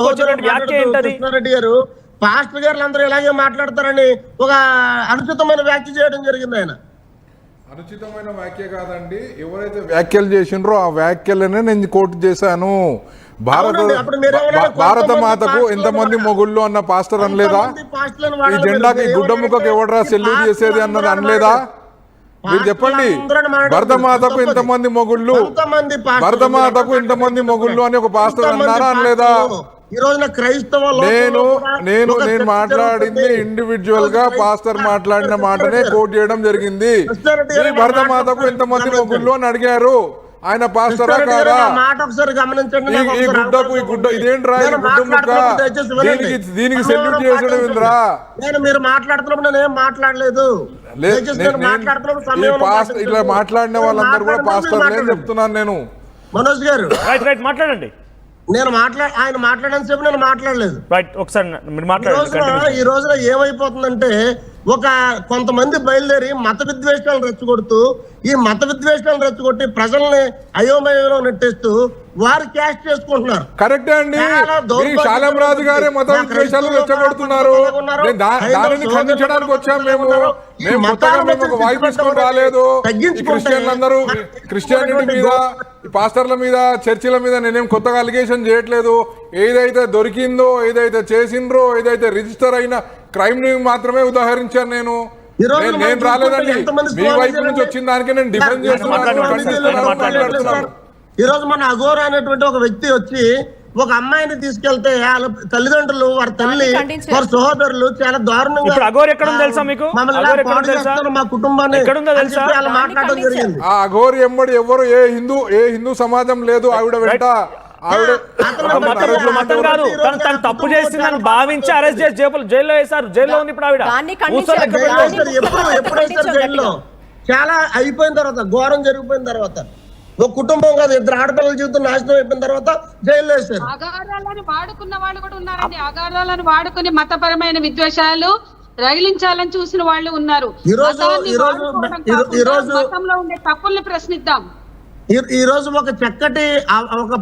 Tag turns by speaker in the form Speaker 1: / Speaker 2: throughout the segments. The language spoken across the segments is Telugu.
Speaker 1: కృష్ణారెడ్డి గారు పాస్టర్ గారు అందరూ ఇలాగే మాట్లాడతారని ఒక అనుచితమైన వ్యాఖ్య చేయడం జరిగింది. ఆయన
Speaker 2: అనుచితమైన వ్యాఖ్య కాదండి, ఎవరైతే వ్యాఖ్యలు చేసిండ్రో ఆ వ్యాఖ్యలనే నేను కోట్ చేశాను. భారత మాతకు ఎంతమంది మొగుళ్ళు అన్న పాస్టర్ అనలేదా? ఈ జెండాకి గుడ్డముఖకు ఎవడరా సెల్యూట్ చేసేది అన్నది అనలేదా? మీరు చెప్పండి, భరతమాతకు ఇంతమంది మొగుళ్ళు, భరతమాతకు ఇంతమంది మొగుళ్ళు అని ఒక పాస్టర్ అన్నారా అనలేదా? నేను మాట్లాడింది ఇండివిజువల్ గా పాస్టర్ మాట్లాడిన మాటనే కోట్ చేయడం జరిగింది. భరతమాతకు ఎంతమంది మొగుళ్ళు అని అడిగారు, ఆయన పాస్టరా కాదా? ఈ గుడ్డకు ఈ గుడ్డ ఇదేంట్రా, గుడ్డ ముక్క దీనికి సెల్యూట్ చేసడం ఏంద్రా?
Speaker 1: మీరు మాట్లాడుతున్నప్పుడు నేను ఏం మాట్లాడలేదు.
Speaker 2: ఇట్లా మాట్లాడిన వాళ్ళందరూ కూడా పాస్టర్ అని చెప్తున్నాను నేను.
Speaker 1: మనోజ్ గారు
Speaker 3: మాట్లాడండి.
Speaker 1: ఆయన మాట్లాడని చెప్పి నేను మాట్లాడలేదు. ఈ రోజున ఏమైపోతుందంటే కొంతమంది బయలుదేరి మత విద్వేషాలను రెచ్చగొడుతూ ఈ మత విద్వేషాలను రెచ్చగొట్టి ప్రజల్ని అయోమయంలో నెట్టేస్తూ వారు క్యాష్ చేసుకుంటున్నారు.
Speaker 2: కరెక్టే అండి, శాలం రాజు గారే మత విద్వేషాలు రెచ్చగొడుతున్నారు. దానిని ఖండించడానికి వచ్చాం మేము. ఒక వాయిస్ తీసుకొని రాలేదు. క్రిస్టియన్లందరూ క్రిస్టియానిటీ మీద, పాస్టర్ల మీద, చర్చిల మీద నేనేం కొత్తగా అలిగేషన్ చేయట్లేదు. ఏదైతే దొరికిందో, ఏదైతే చేసిండ్రో, ఏదైతే రిజిస్టర్ అయిన క్రైమ్ ని మాత్రమే ఉదాహరించాను నేను రాలేదండి. మీ వైపు నుంచి వచ్చిన దానికి నేను డిఫెండ్ చేస్తున్నాను.
Speaker 1: ఈ రోజు మన అఘోర అనేటువంటి ఒక వ్యక్తి వచ్చి ఒక అమ్మాయిని తీసుకెళ్తే వాళ్ళ తల్లిదండ్రులు, వారి తల్లి, వారి సహోదరులు చాలా దారుణంగా మా కుటుంబాన్ని మాట్లాడడం జరిగింది.
Speaker 2: ఆ అఘోరి ఎమ్మడి ఎవరు ఏ హిందూ సమాజం లేదు ఆవిడ వెంట.
Speaker 3: తప్పు చేసిందని భావించి అరెస్ట్ చేసి జైల్లో వేశారు. జైల్లో ఉంది ఇప్పుడు ఆవిడ.
Speaker 1: చాలా అయిపోయిన తర్వాత, ఘోరం జరిగిపోయిన తర్వాత, ఒక కుటుంబం కాదు, ఇద్దరు ఆడపిల్లల జీవితం నాశనం అయిపోయిన తర్వాత జైల్లో వేశారు.
Speaker 4: అగారాలను వాడుకున్న వాళ్ళు కూడా ఉన్నారండి. అగారాలను వాడుకుని మతపరమైన విద్వేషాలు రగిలించాలని చూసిన వాళ్ళు ఉన్నారు. మతంలో ఉండే తప్పుల్ని ప్రశ్నిద్దాం.
Speaker 1: ఈ రోజు ఒక చక్కటి ఒక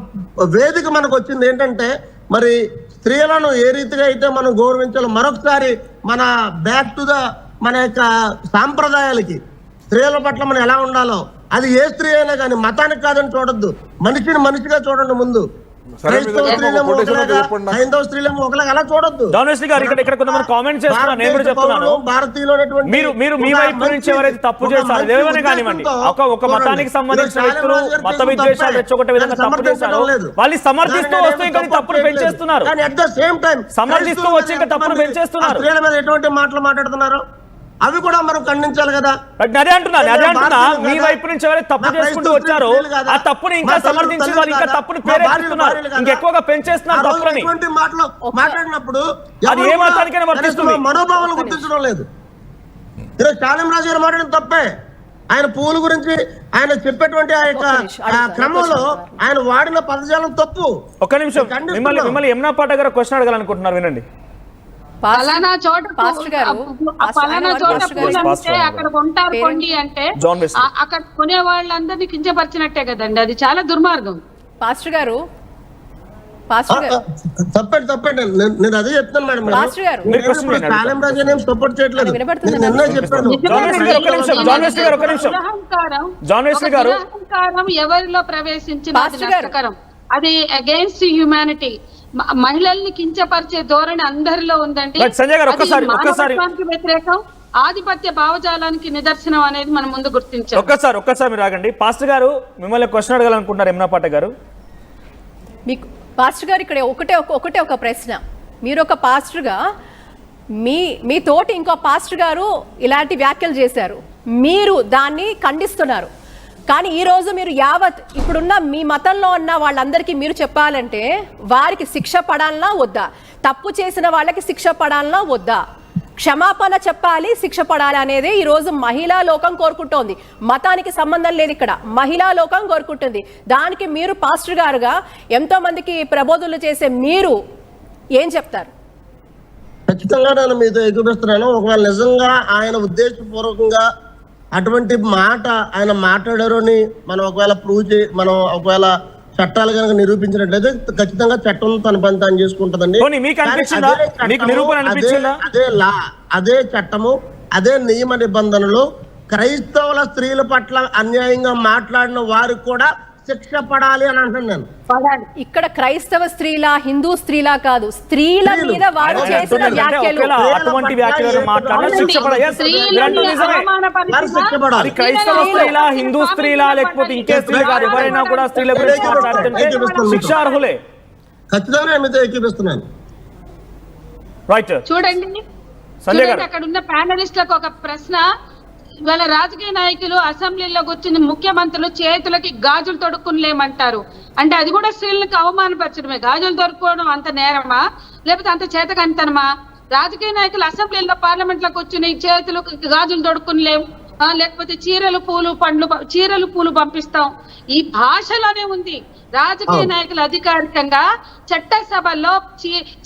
Speaker 1: వేదిక మనకు వచ్చింది. ఏంటంటే మరి స్త్రీలను ఏ రీతిగా అయితే మనం గౌరవించాలో, మరొకసారి మన బ్యాక్ టు మన యొక్క సాంప్రదాయాలకి, స్త్రీల పట్ల మనం ఎలా ఉండాలో, అది ఏ స్త్రీ అయినా కానీ మతానికి కాదని చూడొద్దు, మనిషిని మనిషిగా చూడండి. ముందు హైందవ స్త్రీలేమో ఒకలాగా అలా చూడొద్దు.
Speaker 3: మీరు మీ వైపు నుంచి ఎవరైతే తప్పు చేస్తారో ఏమైనా కానివ్వండి, ఒక మతానికి సంబంధించిన వ్యక్తులు మత విద్వేషాలు రెచ్చగొట్టే విధంగా తప్పు చేశారు, వాళ్ళు సమర్థిస్తూ వస్తూ ఇంకా తప్పును పెంచేస్తున్నారు. సమర్థిస్తూ వచ్చి ఇంకా తప్పును పెంచేస్తున్నారు.
Speaker 1: స్త్రీల మీద ఎటువంటి మాటలు మాట్లాడుతున్నారు అవి కూడా మనం ఖండించాలి కదా.
Speaker 3: అదే అంటున్నా మీ వైపు నుంచి ఎవరైతే తప్పు చేసుకుంటూ వచ్చారో ఆ తప్పుని ఇంకా సమర్థించి వాళ్ళు ఇంకా తప్పుని పేరెత్తుతున్నారు, ఇంకెక్కువగా పెంచేస్తున్నారు తప్పుని.
Speaker 1: మాట్లాడినప్పుడు
Speaker 3: అది ఏ మతానికైనా వర్తిస్తుంది.
Speaker 1: మనోభావాలను గుర్తించడం లేదు. ఈరోజు శాలం రాజు గారు మాట్లాడిన తప్పే. ఆయన పువ్వుల గురించి ఆయన చెప్పేటువంటి ఆ యొక్క క్రమంలో ఆయన వాడిన పదజాలం తప్పు.
Speaker 3: ఒక్క నిమిషం, మిమ్మల్ని యమునా పాట గారు క్వశ్చన్ అడగాలనుకుంటున్నారు, వినండి.
Speaker 4: పలానా చోట అక్కడ కొంటారు కొండి అంటే అక్కడ కొనే వాళ్ళందరినీ కించపరిచినట్టే కదండి. అది చాలా దుర్మార్గం.
Speaker 5: పాస్టర్ గారు
Speaker 1: తప్పండి. నేను అదే చెప్తాను మేడం. శాలం రాజు ఏం సపోర్ట్ చేయట్లేదు.
Speaker 4: అహంకారం ఎవరిలో ప్రవేశించిన అది అగైన్స్ హ్యూమానిటీ. మహిళల్ని కించపరిచే ధోరణి అందరిలో ఉందండి. వ్యతిరేకం, ఆధిపత్య భావజాలానికి నిదర్శనం అనేది మనం ముందు గుర్తించాలి.
Speaker 3: ఒక్కసారి మీరు రాగండి. పాస్టర్ గారు మిమ్మల్ని క్వశ్చన్ అడగాలనుకుంటున్నారు యమునా పాట గారు.
Speaker 5: మీకు పాస్టర్ గారు ఇక్కడ ఒకటే ఒక ప్రశ్న. మీరు ఒక పాస్టర్గా మీ తోటి ఇంకో పాస్టర్ గారు ఇలాంటి వ్యాఖ్యలు చేశారు, మీరు దాన్ని ఖండిస్తున్నారు. కానీ ఈరోజు మీరు ఇప్పుడున్న మీ మతంలో ఉన్న వాళ్ళందరికీ మీరు చెప్పాలంటే వారికి శిక్ష పడాలనా వద్దా? తప్పు చేసిన వాళ్ళకి శిక్ష పడాలనా వద్దా? క్షమాపణ చెప్పాలి, శిక్ష పడాలి అనేది ఈరోజు మహిళా లోకం కోరుకుంటోంది. మతానికి సంబంధం లేదు, ఇక్కడ మహిళా లోకం కోరుకుంటుంది. దానికి మీరు పాస్టర్ గారుగా ఎంతో మందికి ప్రబోధనలు చేసే మీరు ఏం చెప్తారు?
Speaker 1: ఖచ్చితంగా నేను మీతో ఏకీపిస్తున్నాను. ఒకవేళ నిజంగా ఆయన ఉద్దేశపూర్వకంగా అటువంటి మాట ఆయన మాట్లాడారు అని మనం ఒకవేళ మనం ఒకవేళ చట్టాలు కనుక నిరూపించినట్లయితే ఖచ్చితంగా చట్టం తన పని తాను చేసుకుంటదండి.
Speaker 3: పోనీ మీకు అనిపించిందా?
Speaker 1: కానీ అదే చట్టము,
Speaker 3: మీకు నిరూపణ అనిపించిందా?
Speaker 1: అదే లా, అదే చట్టము, అదే నియమ నిబంధనలు క్రైస్తవుల స్త్రీల పట్ల అన్యాయంగా మాట్లాడిన వారికి కూడా శిక్ష పడాలి అని అంటున్నాను.
Speaker 5: ఇక్కడ క్రైస్తవ స్త్రీలా హిందూ స్త్రీలా కాదు, స్త్రీల మీద వారు చేసిన వ్యాఖ్యలు.
Speaker 3: అటువంటి వ్యాఖ్యలు మాట్లాడిన శిక్ష పడాలి. Yes, మీరు అంటుంది నిజమే.
Speaker 1: వారు శిక్ష పడాలి.
Speaker 3: అది క్రైస్తవ స్త్రీలా హిందూ స్త్రీలా లేకపోతే ఇంకే స్త్రీ కాదు, ఎవరైనా కూడా స్త్రీల గురించి మాట్లాడుతుంటే శిక్ష అర్హులే.
Speaker 1: ఖచ్చితంగా మీతో ఏకీపిస్తున్నాను.
Speaker 3: రైట్,
Speaker 4: చూడండి
Speaker 3: సంజయ్ గారు.
Speaker 4: అక్కడ ఉన్న ప్యానలిస్టులకు ఒక ప్రశ్న. ఇవాళ రాజకీయ నాయకులు అసెంబ్లీలో కూర్చుని ముఖ్యమంత్రులు చేతులకి గాజులు తొడుక్కునిలేమంటారు. అంటే అది కూడా స్త్రీలకు అవమానపరచడమే. గాజులు తొడుక్కోవడం అంత నేరమా, లేకపోతే అంత చేతకంతనమా? రాజకీయ నాయకులు అసెంబ్లీలో పార్లమెంట్ లో కూర్చుని చేతులకు గాజులు తొడుక్కునిలేం, లేకపోతే చీరలు పూలు పంపిస్తాం. ఈ భాషలోనే ఉంది. రాజకీయ నాయకులు అధికారికంగా చట్టసభల్లో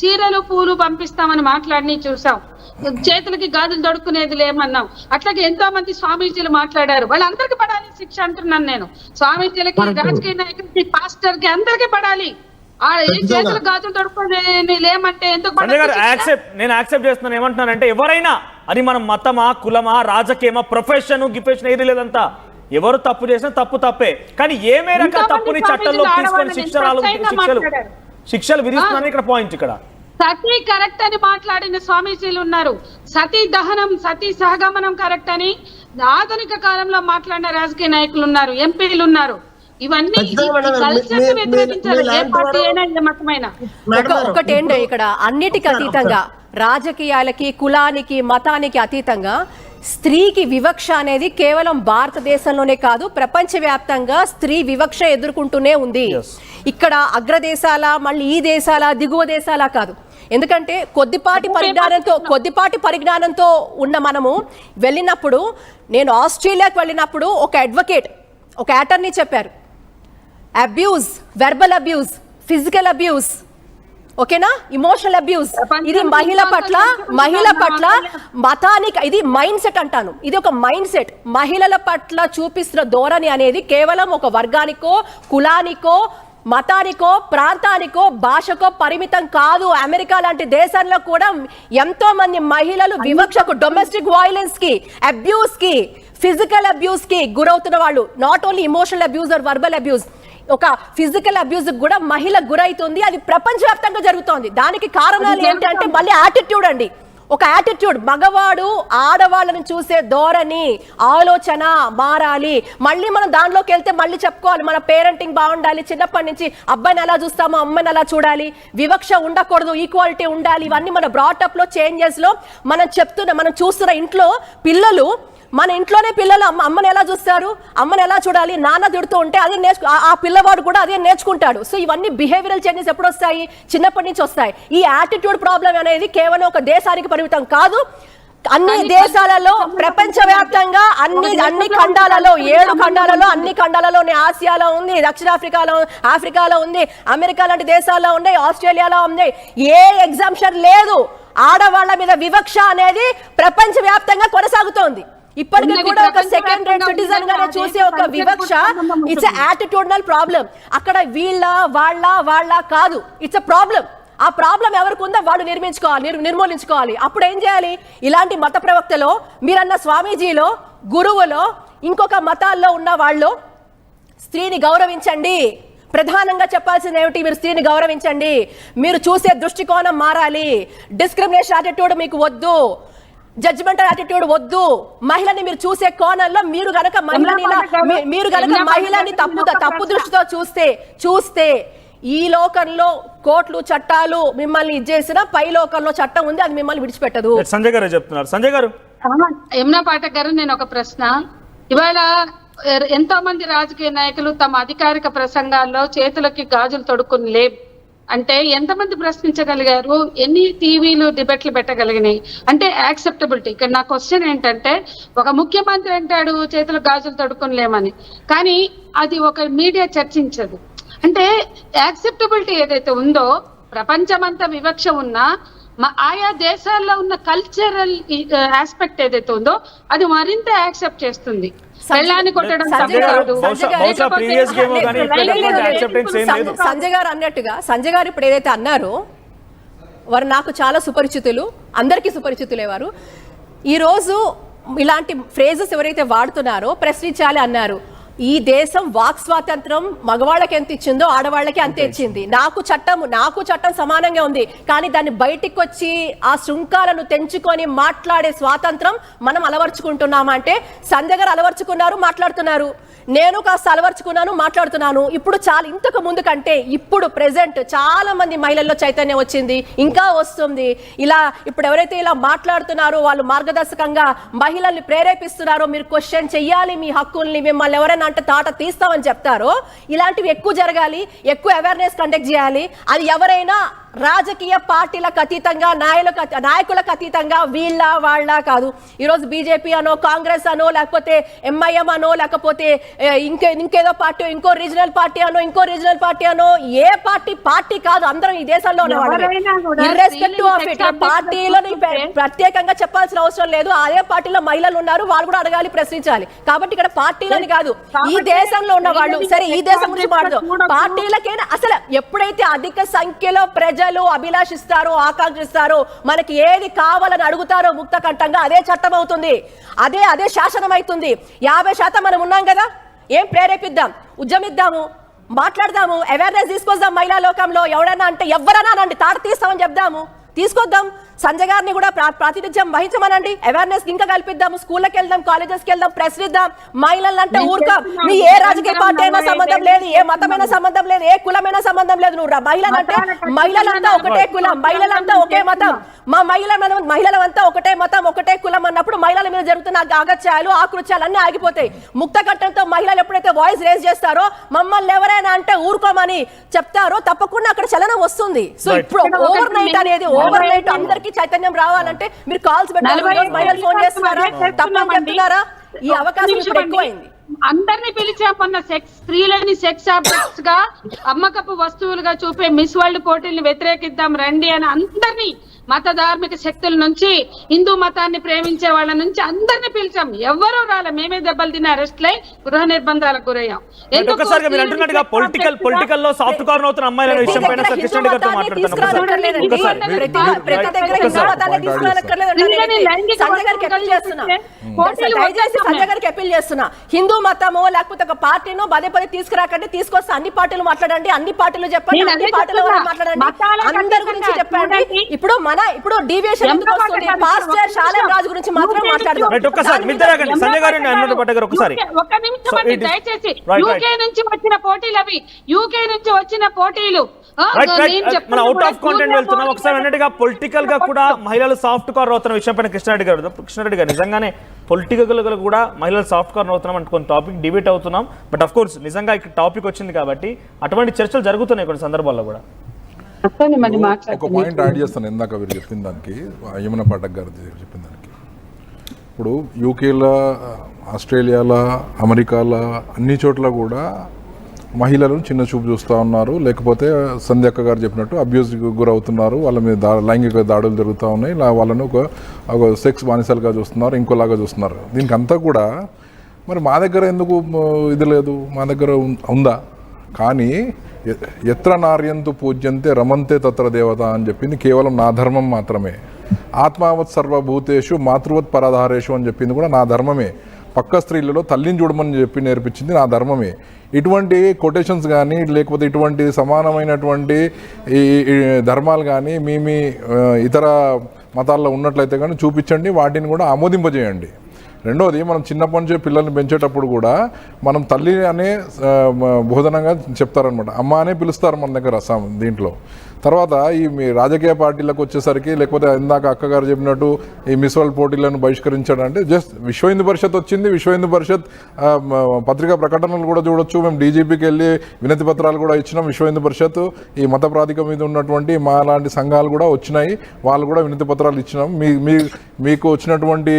Speaker 4: చీరలు పూలు పంపిస్తామని మాట్లాడి చూసాం. చేతులకి గాజులు తొడుక్కునేది లేమన్నాం. అట్లాగే ఎంతో మంది స్వామీజీలు మాట్లాడారు. వాళ్ళందరికీ పడాలి శిక్ష అంటున్నాను నేను. స్వామీజీలకి, రాజకీయ నాయకులకి, పాస్టర్ కి అందరికీ పడాలి. చేతులు గాజులు తొడుక్కునేది లేమంటే ఎందుకు పడాలి?
Speaker 3: నేను యాక్సెప్ట్ చేస్తున్నాను. ఏమంటున్నానంటే ఎవరైనా, అది మనం మతమా, కులమా, రాజకీయమా, ప్రొఫెషన్, గిఫెషన్ ఏది లేదంతా. ఎవరు తప్పు చేసినా తప్పే. కానీ ఏ మేరకు తప్పుని చట్టంలో తీసుకొని శిక్షలు విధిస్తున్నారని ఇక్కడ పాయింట్. ఇక్కడ
Speaker 4: సతీ కరెక్ట్ అని మాట్లాడిన స్వామీజీలు ఉన్నారు. సతీ దహనం, సతీ సహగమనం కరెక్ట్ అని ఆధునిక కాలంలో మాట్లాడిన రాజకీయ నాయకులు ఉన్నారు, ఎంపీలు ఉన్నారు. ఇవన్నీ వ్యతిరేకించాలి ఏ పార్టీ అయినా, ఏ మతమైనా.
Speaker 5: ఒకటేంటో ఇక్కడ అన్నిటికీ అతీతంగా, రాజకీయాలకి, కులానికి, మతానికి అతీతంగా స్త్రీకి వివక్ష అనేది కేవలం భారతదేశంలోనే కాదు, ప్రపంచవ్యాప్తంగా స్త్రీ వివక్ష ఎదుర్కొంటూనే ఉంది. ఇక్కడ అగ్రదేశాల, మళ్ళీ ఈ దేశాల, దిగువ దేశాల కాదు. ఎందుకంటే కొద్దిపాటి పరిజ్ఞానంతో ఉన్న మనము వెళ్ళినప్పుడు, నేను ఆస్ట్రేలియాకి వెళ్ళినప్పుడు ఒక అడ్వకేట్, ఒక అటార్నీ చెప్పారు, abuse, verbal abuse, physical abuse, ఓకేనా, ఇమోషనల్ అబ్యూస్, ఇది మహిళ పట్ల మతానికి, ఇది మైండ్ సెట్ అంటాను. ఇది ఒక మైండ్ సెట్. మహిళల పట్ల చూపిస్తున్న ధోరణి అనేది కేవలం ఒక వర్గానికో, కులానికో, మతానికో, ప్రాంతానికో, భాషకో పరిమితం కాదు. అమెరికా లాంటి దేశాల్లో కూడా ఎంతో మంది మహిళలు వివక్షకు, డొమెస్టిక్ వైలెన్స్ కి, అబ్యూస్ కి, ఫిజికల్ అబ్యూస్ కి గురవుతున్న వాళ్ళు. Not only emotional abuse or verbal abuse, ఒక ఫిజికల్ అబ్యూస్ కూడా మహిళ గురైతుంది. అది ప్రపంచవ్యాప్తంగా జరుగుతోంది. దానికి కారణాలు ఏంటంటే మళ్ళీ యాటిట్యూడ్ అండి. ఒక యాటిట్యూడ్, మగవాడు ఆడవాళ్ళని చూసే ధోరణి, ఆలోచన మారాలి. మళ్ళీ మనం దానిలోకి వెళ్తే మళ్ళీ చెప్పుకోవాలి, మన పేరెంటింగ్ బాగుండాలి, చిన్నప్పటి నుంచి అబ్బాయిని ఎలా చూస్తామో అమ్మాయిని ఎలా చూడాలి, వివక్ష ఉండకూడదు, ఈక్వాలిటీ ఉండాలి. ఇవన్నీ మన బ్రాటప్ లో, చేంజెస్ లో మనం చూస్తున్న ఇంట్లో పిల్లలు, మన ఇంట్లోనే పిల్లలు అమ్మని ఎలా చూస్తారు, అమ్మని ఎలా చూడాలి, నాన్న తిడుతూ ఉంటే అదే ఆ పిల్లవాడు కూడా అదే నేర్చుకుంటాడు. సో ఇవన్నీ బిహేవియరల్ చేంజెస్ ఎప్పుడు వస్తాయి? చిన్నప్పటి నుంచి వస్తాయి. ఈ యాటిట్యూడ్ ప్రాబ్లం అనేది కేవలం ఒక దేశానికి పరిమితం కాదు. అన్ని దేశాలలో, ప్రపంచవ్యాప్తంగా అన్ని ఖండాలలో, 7 ఖండాలలో, అన్ని ఖండాలలో, ఆసియాలో ఉంది, ఆఫ్రికాలో ఉంది, అమెరికా లాంటి దేశాల్లో ఉన్నాయి, ఆస్ట్రేలియాలో ఉంది. ఏ ఎగ్జామ్షన్ లేదు. ఆడవాళ్ల మీద వివక్ష అనేది ప్రపంచవ్యాప్తంగా కొనసాగుతోంది. ఇప్పటికీ కూడా ఒక సెకండ్ రేట్ సిటిజన్ గానే చూసే ఒక వివక్ష, ఇట్స్ యాటిట్యూడనల్ ప్రాబ్లం. అక్కడ వీళ్ళ వాళ్ళ కాదు, ఇట్స్ అ ప్రాబ్లం. ఆ ప్రాబ్లం ఎవరికి ఉందో వాళ్ళు నిర్మూలించుకోవాలి. అప్పుడు ఏం చేయాలి? ఇలాంటి మత ప్రవక్తలో, మీరన్న స్వామీజీలో, గురువులో, ఇంకొక మతాల్లో ఉన్న వాళ్ళు స్త్రీని గౌరవించండి. ప్రధానంగా చెప్పాల్సింది ఏమిటి? మీరు స్త్రీని గౌరవించండి. మీరు చూసే దృష్టికోణం మారాలి. డిస్క్రిమినేషన్ యాటిట్యూడ్ మీకు వద్దు, జడ్జిమెంటల్ యాటిట్యూడ్ వద్దు. మహిళని మీరు చూసే కోణంలో మీరు గనక మహిళని తప్పు దృష్టితో చూస్తే ఈ లోకంలో కోర్టులు, చట్టాలు మిమ్మల్ని ఇచ్చేసిన, పై లోకంలో చట్టం ఉంది, అది మిమ్మల్ని విడిచిపెట్టదు.
Speaker 3: సంజయ్ గారు చెప్తున్నారు. సంజయ్ గారు,
Speaker 4: యమునా పాఠక్ గారు, నేను ఒక ప్రశ్న. ఇవాళ ఎంతో మంది రాజకీయ నాయకులు తమ అధికారిక ప్రసంగాల్లో చేతులకి గాజులు తొడుక్కుని లేవు అంటే ఎంతమంది ప్రశ్నించగలిగారు? ఎన్ని టీవీలు డిబేట్లు పెట్టగలిగినాయి అంటే యాక్సెప్టబిలిటీ. ఇక్కడ నా క్వశ్చన్ ఏంటంటే, ఒక ముఖ్యమంత్రి అంటాడు చేతులు గాజులు తొడుక్కునిలేమని, కానీ అది ఒక మీడియా చర్చించదు. అంటే యాక్సెప్టబిలిటీ ఏదైతే ఉందో, ప్రపంచమంతా వివక్ష ఉన్నా ఆయా దేశాల్లో ఉన్న కల్చరల్ ఆస్పెక్ట్ ఏదైతే ఉందో అది మరింత యాక్సెప్ట్ చేస్తుంది. పెళ్ళాన్ని కొట్టడం తప్పు కాదు.
Speaker 5: సంజయ్ గారు అన్నట్టుగా సంజయ్ గారు ఇప్పుడు ఏదైతే అన్నారో వారు నాకు చాలా సుపరిచితులు, అందరికీ సుపరిచితులే వారు. ఈరోజు ఇలాంటి ఫ్రేజెస్ ఎవరైతే వాడుతున్నారో ప్రశ్నించాలి అన్నారు. ఈ దేశం వాక్ స్వాతంత్రం మగవాళ్ళకి ఎంత ఇచ్చిందో ఆడవాళ్ళకి అంతే ఇచ్చింది. నాకు చట్టం సమానంగా ఉంది, కానీ దాన్ని బయటికి వచ్చి ఆ శృంఖాలను తెంచుకొని మాట్లాడే స్వాతంత్రం మనం అలవర్చుకుంటున్నామా అంటే సంజయ్ గారు అలవర్చుకున్నారు, మాట్లాడుతున్నారు. నేను కాస్త అలవర్చుకున్నాను, మాట్లాడుతున్నాను. ఇప్పుడు చాలా ఇంతకు ముందు కంటే ఇప్పుడు ప్రెసెంట్ చాలా మంది మహిళల్లో చైతన్యం వచ్చింది, ఇంకా వస్తుంది. ఇలా ఇప్పుడు ఎవరైతే ఇలా మాట్లాడుతున్నారో వాళ్ళు మార్గదర్శకంగా మహిళల్ని ప్రేరేపిస్తున్నారో, మీరు క్వశ్చన్ చెయ్యాలి మీ హక్కుల్ని, మిమ్మల్ని ఎవరైనా అంటే తాట తీస్తామని చెప్తారో ఇలాంటివి ఎక్కువ జరగాలి, ఎక్కువ అవేర్నెస్ కండక్ట్ చేయాలి. అది ఎవరైనా రాజకీయ పార్టీలకు అతీతంగా, నాయకులకు అతీతంగా వీళ్ళ వాళ్ళ కాదు. ఈరోజు బీజేపీ అనో, కాంగ్రెస్ అనో, లేకపోతే ఎంఐఎం అనో, లేకపోతే ఇంకేదో పార్టీ, ఇంకో రీజనల్ పార్టీ అనో, ఏ పార్టీ కాదు. అందరం ఈ దేశంలో ఉన్న ఇర్రెస్పెక్టివ్ ఆఫ్ ఇట్ పార్టీలను ప్రత్యేకంగా చెప్పాల్సిన అవసరం లేదు. అదే పార్టీలో మహిళలు ఉన్నారు, వాళ్ళు కూడా అడగాలి, ప్రశ్నించాలి. కాబట్టి ఇక్కడ పార్టీలని కాదు, ఈ దేశంలో ఉన్న వాళ్ళు, సరే ఈ దేశం గురించి మాట్లాడు, పార్టీలకైనా అసలు ఎప్పుడైతే అధిక సంఖ్యలో ప్రజలు అభిలాషిస్తారో, ఆకాంక్షిస్తారో, మనకి ఏది కావాలని అడుగుతారో ముక్త కంఠంగా అదే చట్టం అవుతుంది, అదే శాసనం అవుతుంది. 50% మనం ఉన్నాం కదా, ఏం ప్రేరేపిద్దాం, ఉద్యమిద్దాము, మాట్లాడదాము, అవేర్నెస్ తీసుకొద్దాం మహిళా లోకంలో. ఎవరైనా అంటే ఎవరైనా అనండి, తాట తీస్తామని చెప్దాము, తీసుకొద్దాం. సంజయ్ గారిని కూడా ప్రాతినిధ్యం వహించమనండి, అవేర్నెస్ ఇంకా కల్పిద్దాం, స్కూళ్ళకి వెళ్దాం, కాలేజెస్కి వెళ్దాం, ప్రశ్నిద్దాం. మహిళలు అంటే ఊరుకోం, మీ ఏ రాజకీయ పార్టీ అయినా సంబంధం లేదు, ఏ మతమైన సంబంధం లేదు, ఏ కులమైన సంబంధం లేదు. నువ్వు మహిళలంటే మహిళలంతా ఒకటే కులం, మహిళలంతా ఒకే మతం, మహిళలంతా ఒకటే మతం, ఒకటే కులం అన్నప్పుడు మహిళల మీద జరుగుతున్న అగత్యాలు, ఆకృత్యాలు అన్ని ఆగిపోతాయి. ముక్త కట్టంతో మహిళలు ఎప్పుడైతే వాయిస్ రేజ్ చేస్తారో, మమ్మల్ని ఎవరైనా అంటే ఊరుకోమని చెప్తారో తప్పకుండా అక్కడ చలనం వస్తుంది. సో ఇప్పుడు ఓవర్ నైట్ అనేది, ఓవర్ నైట్ అందరికీ చైతన్యం రావాలంటే మీరు కాల్స్ పెట్టాలి, మహిళలు ఫోన్ చేస్తున్నారా, తప్పని చెప్తున్నారా? ఈ అవకాశం ఇప్పుడు ఎక్కువైంది.
Speaker 4: అందరినీ పిలిచామన్న స్త్రీలని సెక్స్ ఆబ్జెక్ట్స్ గా, అమ్మకపు వస్తువులుగా చూపే మిస్ వరల్డ్ పోటీల్ని వ్యతిరేకిద్దాం రండి అని అందరినీ, మత ధార్మిక శక్తుల నుంచి, హిందూ మతాన్ని ప్రేమించే వాళ్ళ నుంచి అందరినీ పిలిచాం. ఎవరూ రాలే, మేమే దెబ్బలు తిని అరెస్ట్ అయి గృహ నిర్బంధాలకు గురయ్యాం.
Speaker 3: ఒక్కసారిగా మీరు అంటున్నట్టుగా పొలిటికల్ లో సాఫ్ట్ కార్నర్ అవుతున్న అమ్మాయిల విషయం పైన కృష్ణ గారితో మాట్లాడుతున్నాం.
Speaker 5: హిందూ మతమో లేకపోతే ఒక పార్టీనో పదే తీసుకురాకండి, తీసుకొస్తే అన్ని పార్టీలు మాట్లాడండి, అన్ని పార్టీలు చెప్పండి, అన్ని పార్టీల మాట్లాడండి, అందరి గురించి చెప్పండి. ఇప్పుడు డీవియేషన్ ఎందుకు వస్తుంది? పాస్టర్ శాలేం రాజు గురించి మాత్రం మాట్లాడదాం.
Speaker 4: ఒక్క నిమిషం అండి దయచేసి. యూకే నుంచి వచ్చిన పోటీలు అవి, యూకే నుంచి వచ్చిన పోటీలు.
Speaker 3: మన అవుట్ ఆఫ్ కాంటెంట్ వెళ్తున్నాం. ఒకసారి అన్నట్టుగా పొలిటికల్ గా కూడా మహిళలు సాఫ్ట్ కార్నర్ అవుతున్న విషయం పైన కృష్ణారెడ్డి గారు నిజంగానే పొలిటికల్ గా కూడా మహిళలు సాఫ్ట్ కార్నర్ అవుతున్నాం అంటే కొన్ని టాపిక్ డిబేట్ అవుతున్నాం. బట్ ఆఫ్ కోర్స్ నిజంగా ఇక్కడ టాపిక్ వచ్చింది కాబట్టి అటువంటి చర్చలు జరుగుతున్నాయి కొన్ని సందర్భాల్లో కూడా.
Speaker 2: ఒక పాయింట్ యాడ్ చేస్తాను, ఇందాక మీరు చెప్పిన దానికి, యమున పాఠక్ గారు చెప్పిన దానికి. ఇప్పుడు యూకేలో, ఆస్ట్రేలియాలో, అమెరికాలో అన్ని చోట్ల కూడా మహిళలను చిన్న చూపు చూస్తూ ఉన్నారు, లేకపోతే సంధ్యక్క గారు చెప్పినట్టు అబ్యూస్కి గురవుతున్నారు, వాళ్ళ మీద లైంగిక దాడులు జరుగుతూ ఉన్నాయి, వాళ్ళను ఒక సెక్స్ బానిసలుగా చూస్తున్నారు, ఇంకోలాగా చూస్తున్నారు. దీనికి అంతా కూడా మరి మా దగ్గర ఎందుకు ఇది లేదు? మా దగ్గర ఉందా? కానీ ఎత్ర నార్యంతు పూజ్యంతే రమంతే తత్ర దేవత అని చెప్పింది కేవలం నా ధర్మం మాత్రమే. ఆత్మావత్ సర్వభూతేషు మాతృవత్ పరధారేషు అని చెప్పింది కూడా నా ధర్మమే. పక్క స్త్రీలలో తల్లిని చూడమని చెప్పి నేర్పించింది నా ధర్మమే. ఇటువంటి కొటేషన్స్ కానీ లేకపోతే ఇటువంటి సమానమైనటువంటి ఈ ధర్మాలు కానీ మీ ఇతర మతాల్లో ఉన్నట్లయితే కానీ చూపించండి, వాటిని కూడా ఆమోదింపజేయండి. రెండోది, మనం చిన్నప్పటి నుంచి పిల్లల్ని పెంచేటప్పుడు కూడా మనం తల్లి అనే బోధనంగా చెప్తారనమాట, అమ్మ అనే పిలుస్తారు మన దగ్గర దీంట్లో. తర్వాత ఈ మీ రాజకీయ పార్టీలకు వచ్చేసరికి, లేకపోతే ఇందాక అక్కగారు చెప్పినట్టు ఈ మిస్ వరల్డ్ పోటీలను బహిష్కరించాడంటే జస్ట్ విశ్వ హిందూ పరిషత్ వచ్చింది, విశ్వ హిందూ పరిషత్ పత్రికా ప్రకటనలు కూడా చూడొచ్చు. మేము డీజీపీకి వెళ్ళి వినతి పత్రాలు కూడా ఇచ్చినాం. విశ్వ హిందూ పరిషత్ ఈ మత ప్రాతిక మీద ఉన్నటువంటి మా లాంటి సంఘాలు కూడా వచ్చినాయి, వాళ్ళు కూడా వినతి పత్రాలు ఇచ్చినాం. మీకు వచ్చినటువంటి